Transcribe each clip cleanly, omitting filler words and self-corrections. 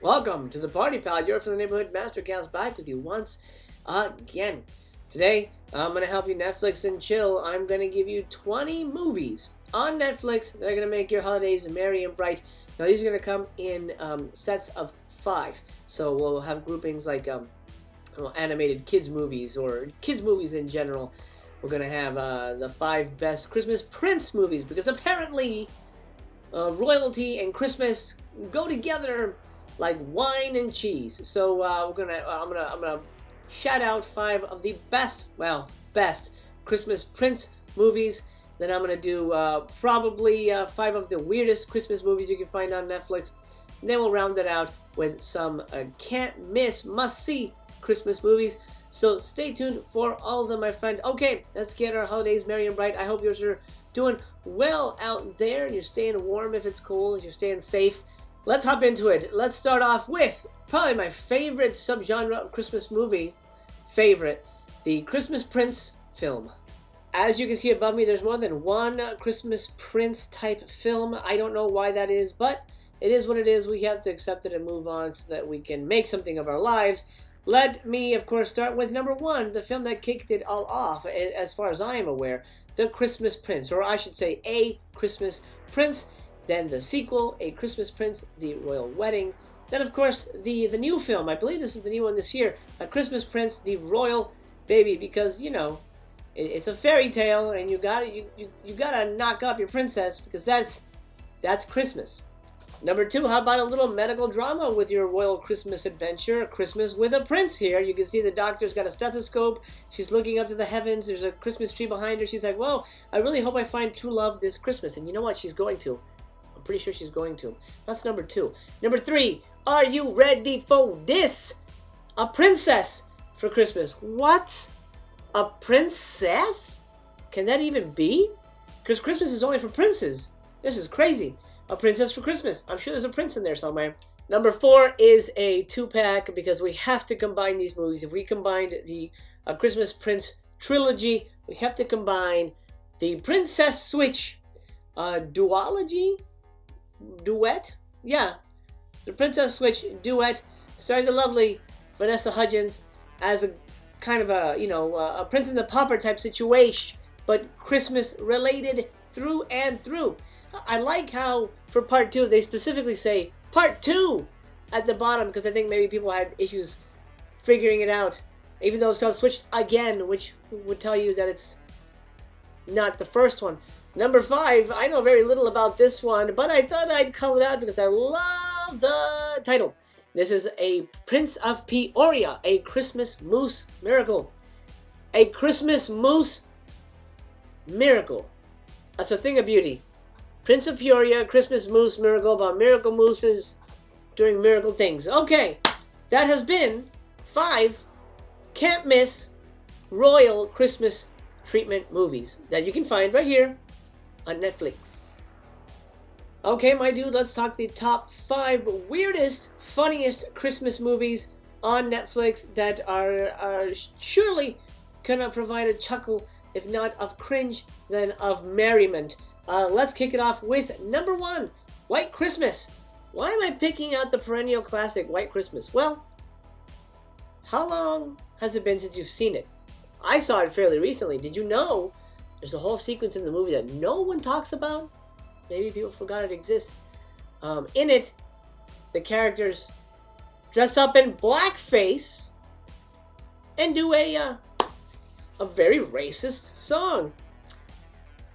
Welcome to the party, pal. You're from the neighborhood Mastercast, back with you once again. Today, I'm going to help you Netflix and chill. I'm going to give you 20 movies on Netflix that are going to make your holidays merry and bright. Now, these are going to come in sets of 5. So we'll have groupings like animated kids movies or kids movies in general. We're going to have the 5 best Christmas Prince movies because apparently royalty and Christmas go together like wine and cheese. So I'm gonna shout out 5 of the best Christmas Prince movies. Then I'm gonna do probably 5 of the weirdest Christmas movies you can find on Netflix. And then we'll round it out with some can't miss, must see Christmas movies. So stay tuned for all of them, my friend. Okay, let's get our holidays merry and bright. I hope you're doing well out there and you're staying warm if it's cold, you're staying safe. Let's hop into it. Let's start off with probably my favorite subgenre of Christmas movie. The Christmas Prince film. As you can see above me, there's more than one Christmas Prince type film. I don't know why that is, but it is what it is. We have to accept it and move on so that we can make something of our lives. Let me, of course, start with number 1, the film that kicked it all off, as far as I am aware, The Christmas Prince, or I should say, A Christmas Prince. Then the sequel, A Christmas Prince, The Royal Wedding. Then, of course, the new film. I believe this is the new one this year. A Christmas Prince, The Royal Baby. Because, you know, it's a fairy tale, and you gotta knock up your princess because that's Christmas. Number 2, how about a little medical drama with your royal Christmas adventure? Christmas with a Prince here. You can see the doctor's got a stethoscope. She's looking up to the heavens. There's a Christmas tree behind her. She's like, well, I really hope I find true love this Christmas. And you know what? She's going to. I'm pretty sure she's going to. That's number 2. Number 3, are you ready for this? A princess for Christmas. What? A princess? Can that even be? Because Christmas is only for princes. This is crazy. A Princess for Christmas. I'm sure there's a prince in there somewhere. Number 4 is a 2-pack because we have to combine these movies. If we combined the Christmas Prince trilogy, we have to combine the Princess Switch duet? Yeah, the Princess Switch duet, starring the lovely Vanessa Hudgens as a kind of a Prince and the Pauper type situation, but Christmas related through and through. I like how for part 2 they specifically say part 2 at the bottom because I think maybe people had issues figuring it out, even though it's called Switch Again, which would tell you that it's not the first one. Number 5, I know very little about this one, but I thought I'd call it out because I love the title. This is A Prince of Peoria, A Christmas Moose Miracle. A Christmas Moose Miracle. That's a thing of beauty. Prince of Peoria, Christmas Moose Miracle, about miracle mooses doing miracle things. Okay, that has been 5 can't miss royal Christmas treatment movies that you can find right here on Netflix. Okay, my dude, let's talk the top 5 weirdest, funniest Christmas movies on Netflix that are surely gonna provide a chuckle, if not of cringe, then of merriment. Let's kick it off with number 1, White Christmas. Why am I picking out the perennial classic, White Christmas? Well, how long has it been since you've seen it? I saw it fairly recently. Did you know there's a whole sequence in the movie that no one talks about? Maybe people forgot it exists. In it, the characters dress up in blackface and do a very racist song.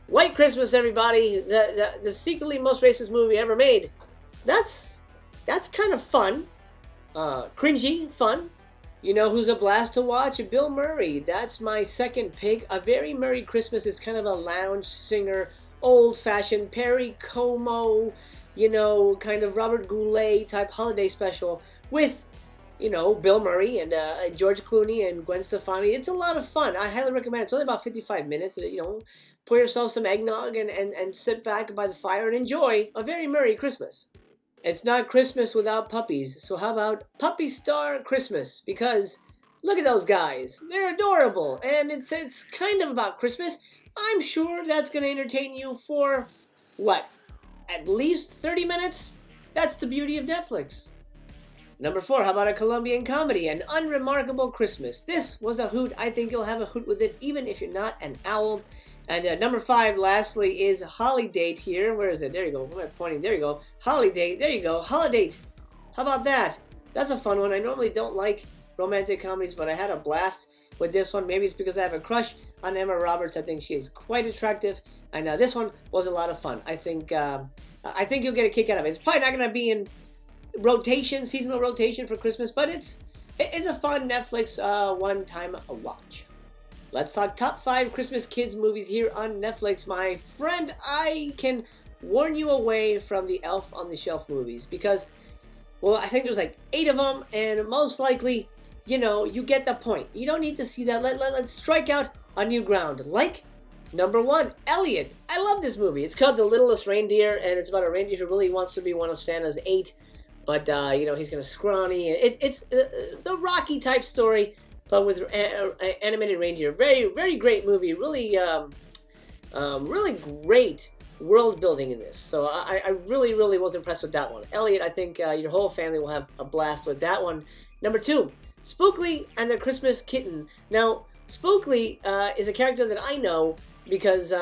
White Christmas, everybody, the secretly most racist movie ever made. That's kind of fun. Cringy, fun. You know who's a blast to watch? Bill Murray. That's my second pick. A Very Merry Christmas is kind of a lounge singer, old-fashioned Perry Como, kind of Robert Goulet type holiday special with, Bill Murray and George Clooney and Gwen Stefani. It's a lot of fun. I highly recommend it. It's only about 55 minutes. Pour yourself some eggnog and sit back by the fire and enjoy A Very Merry Christmas. It's not Christmas without puppies, so how about Puppy Star Christmas? Because look at those guys. They're adorable, and it's kind of about Christmas. I'm sure that's going to entertain you for, what, at least 30 minutes? That's the beauty of Netflix. Number 4, how about a Colombian comedy, An Unremarkable Christmas? This was a hoot. I think you'll have a hoot with it, even if you're not an owl. And number 5, lastly, is Holiday here. Where is it? There you go. Where am I pointing? There you go. Holiday. There you go. Holiday. How about that? That's a fun one. I normally don't like romantic comedies, but I had a blast with this one. Maybe it's because I have a crush on Emma Roberts. I think she is quite attractive, and this one was a lot of fun. I think you'll get a kick out of it. It's probably not going to be in rotation, seasonal rotation for Christmas, but it's a fun Netflix one-time watch. Let's talk top 5 Christmas kids movies here on Netflix. My friend, I can warn you away from the Elf on the Shelf movies because, well, I think there's like 8 of them, and most likely, you know, you get the point. You don't need to see that. Let's strike out on new ground. Like number 1, Elliot. I love this movie. It's called The Littlest Reindeer, and it's about a reindeer who really wants to be one of Santa's 8. But, you know, he's kind of scrawny. It's the Rocky type story, but with animated reindeer. Very, very great movie. Really, really great world building in this. So I really, really was impressed with that one. Elliot, I think your whole family will have a blast with that one. Number 2, Spookly and the Christmas Kitten. Now, Spookly is a character that I know because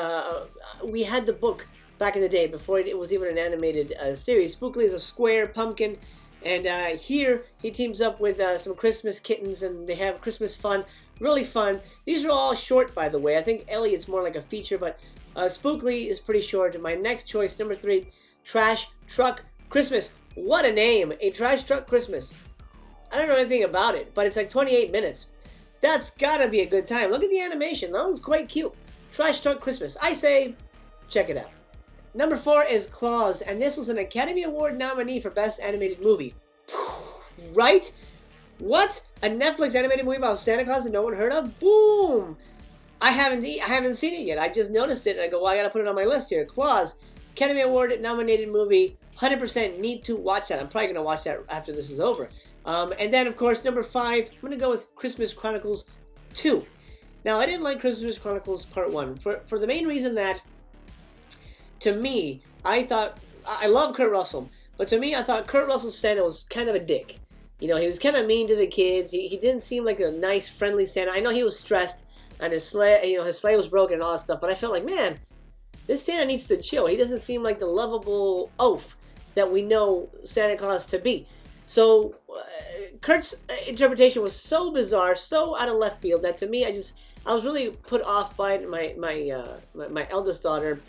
we had the book back in the day, before it was even an animated series. Spookly is a square pumpkin, and here he teams up with some Christmas kittens, and they have Christmas fun. Really fun. These are all short, by the way. I think Elliot's more like a feature, but Spookly is pretty short. My next choice, number 3, Trash Truck Christmas. What a name! A Trash Truck Christmas. I don't know anything about it, but it's like 28 minutes. That's gotta be a good time. Look at the animation. That looks quite cute. Trash Truck Christmas. I say, check it out. Number 4 is Claus, and this was an Academy Award nominee for Best Animated Movie. Right? What? A Netflix animated movie about Santa Claus that no one heard of? Boom! I haven't seen it yet. I just noticed it, and I go, well, I gotta put it on my list here. Claus, Academy Award nominated movie. 100% need to watch that. I'm probably gonna watch that after this is over. And then, of course, number 5, I'm gonna go with Christmas Chronicles 2. Now, I didn't like Christmas Chronicles Part 1 for the main reason that, to me, I love Kurt Russell, but to me, I thought Kurt Russell's Santa was kind of a dick. You know, he was kind of mean to the kids. He didn't seem like a nice, friendly Santa. I know he was stressed, and his sleigh was broken and all that stuff, but I felt like, man, this Santa needs to chill. He doesn't seem like the lovable oaf that we know Santa Claus to be. So, Kurt's interpretation was so bizarre, so out of left field, that to me, I was really put off by it. My eldest daughter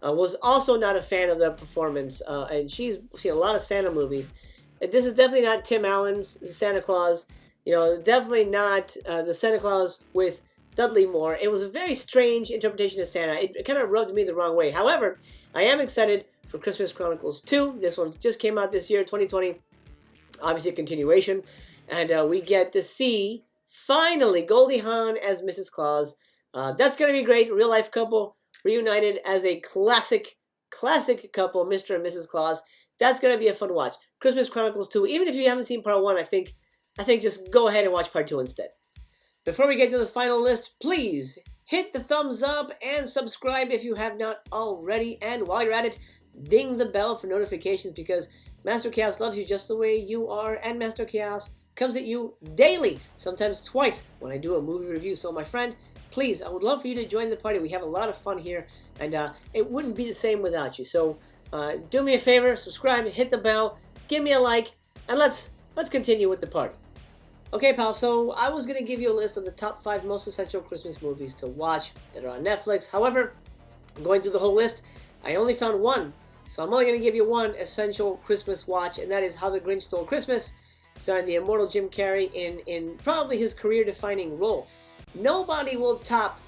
was also not a fan of the performance, and she's seen a lot of Santa movies. This is definitely not Tim Allen's Santa Claus. You know, definitely not the Santa Claus with Dudley Moore. It was a very strange interpretation of Santa. It kind of rubbed me the wrong way. However, I am excited for Christmas Chronicles 2. This one just came out this year, 2020. Obviously a continuation. And we get to see, finally, Goldie Hawn as Mrs. Claus. That's going to be great. Real life couple reunited as a classic couple, Mr. and Mrs. Claus. That's going to be a fun watch. Christmas Chronicles 2. Even if you haven't seen Part 1, I think just go ahead and watch Part 2 instead. Before we get to the final list, please hit the thumbs up and subscribe if you have not already. And while you're at it, ding the bell for notifications, because Master Chaos loves you just the way you are, and Master Chaos comes at you daily, sometimes twice, when I do a movie review. So my friend, please, I would love for you to join the party. We have a lot of fun here, and it wouldn't be the same without you. So do me a favor, subscribe, hit the bell, give me a like, and let's continue with the party. Okay, pal, so I was going to give you a list of the top 5 most essential Christmas movies to watch that are on Netflix. However, going through the whole list, I only found one. So I'm only going to give you one essential Christmas watch, and that is How the Grinch Stole Christmas, starring the immortal Jim Carrey in probably his career-defining role. Nobody will top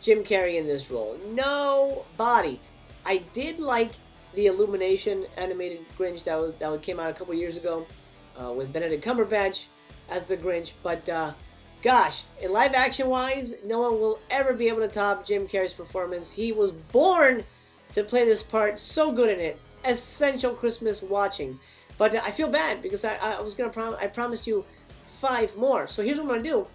Jim Carrey in this role. Nobody. I did like the Illumination animated Grinch that came out a couple years ago with Benedict Cumberbatch as the Grinch, but gosh, in live action wise, no one will ever be able to top Jim Carrey's performance. He was born to play this part, so good in it. Essential Christmas watching. But I feel bad because I promised you 5 more. So here's what I'm gonna do.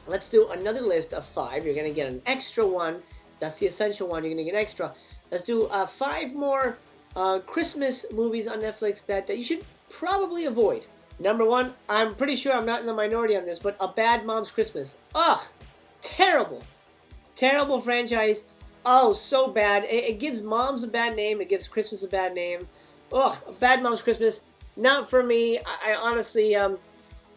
Let's do another list of 5. You're gonna get an extra one. That's the essential one. You're gonna get extra. Let's do 5 more Christmas movies on Netflix that you should probably avoid. Number one, I'm pretty sure I'm not in the minority on this, but A Bad Mom's Christmas. Ugh, terrible. Terrible franchise. Oh, so bad. It gives moms a bad name. It gives Christmas a bad name. Ugh, A Bad Mom's Christmas. Not for me. I honestly,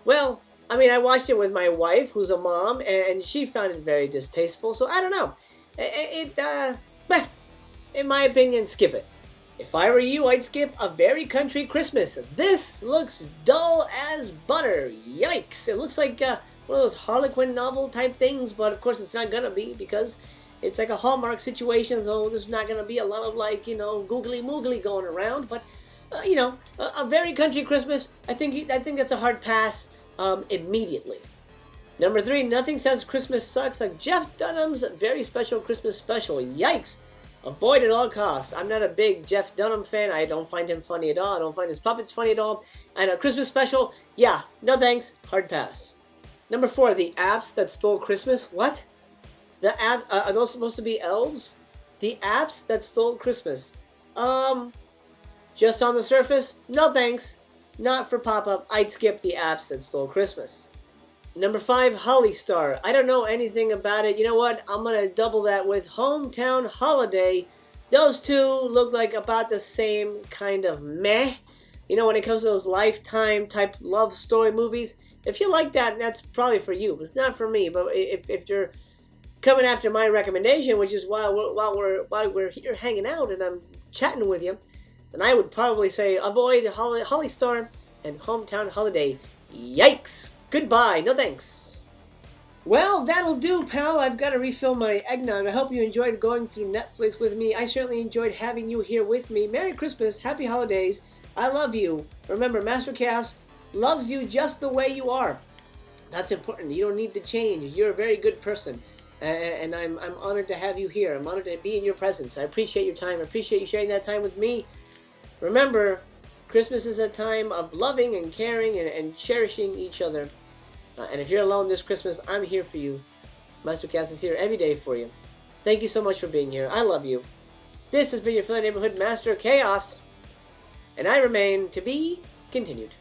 well, I mean, I watched it with my wife, who's a mom, and she found it very distasteful. So I don't know. In my opinion, skip it. If I were you, I'd skip A Very Country Christmas. This looks dull as butter. Yikes. It looks like one of those Harlequin novel type things, but of course it's not gonna be because it's like a Hallmark situation, so there's not gonna be a lot of googly moogly going around. But A Very Country Christmas, I think that's a hard pass immediately. Number 3, nothing says Christmas sucks like Jeff Dunham's Very Special Christmas Special. Yikes. Avoid at all costs. I'm not a big Jeff Dunham fan. I don't find him funny at all. I don't find his puppets funny at all. And a Christmas special, yeah, no thanks. Hard pass. Number 4, the apps that stole Christmas. What? The app? Are those supposed to be elves? The apps that stole Christmas. Just on the surface, no thanks. Not for pop-up. I'd skip the apps that stole Christmas. Number 5, Holly Star. I don't know anything about it. You know what? I'm going to double that with Hometown Holiday. Those two look like about the same kind of meh. When it comes to those Lifetime type love story movies, if you like that, that's probably for you. It's not for me. But if you're coming after my recommendation, which is while we're here hanging out and I'm chatting with you, then I would probably say avoid Holly Star and Hometown Holiday. Yikes! Goodbye. No thanks. Well, that'll do, pal. I've got to refill my eggnog. I hope you enjoyed going through Netflix with me. I certainly enjoyed having you here with me. Merry Christmas. Happy holidays. I love you. Remember, Master Chaos loves you just the way you are. That's important. You don't need to change. You're a very good person. And I'm honored to have you here. I'm honored to be in your presence. I appreciate your time. I appreciate you sharing that time with me. Remember, Christmas is a time of loving and caring and cherishing each other. And if you're alone this Christmas, I'm here for you. Master Cass is here every day for you. Thank you so much for being here. I love you. This has been your Philly Neighborhood Master Chaos. And I remain to be continued.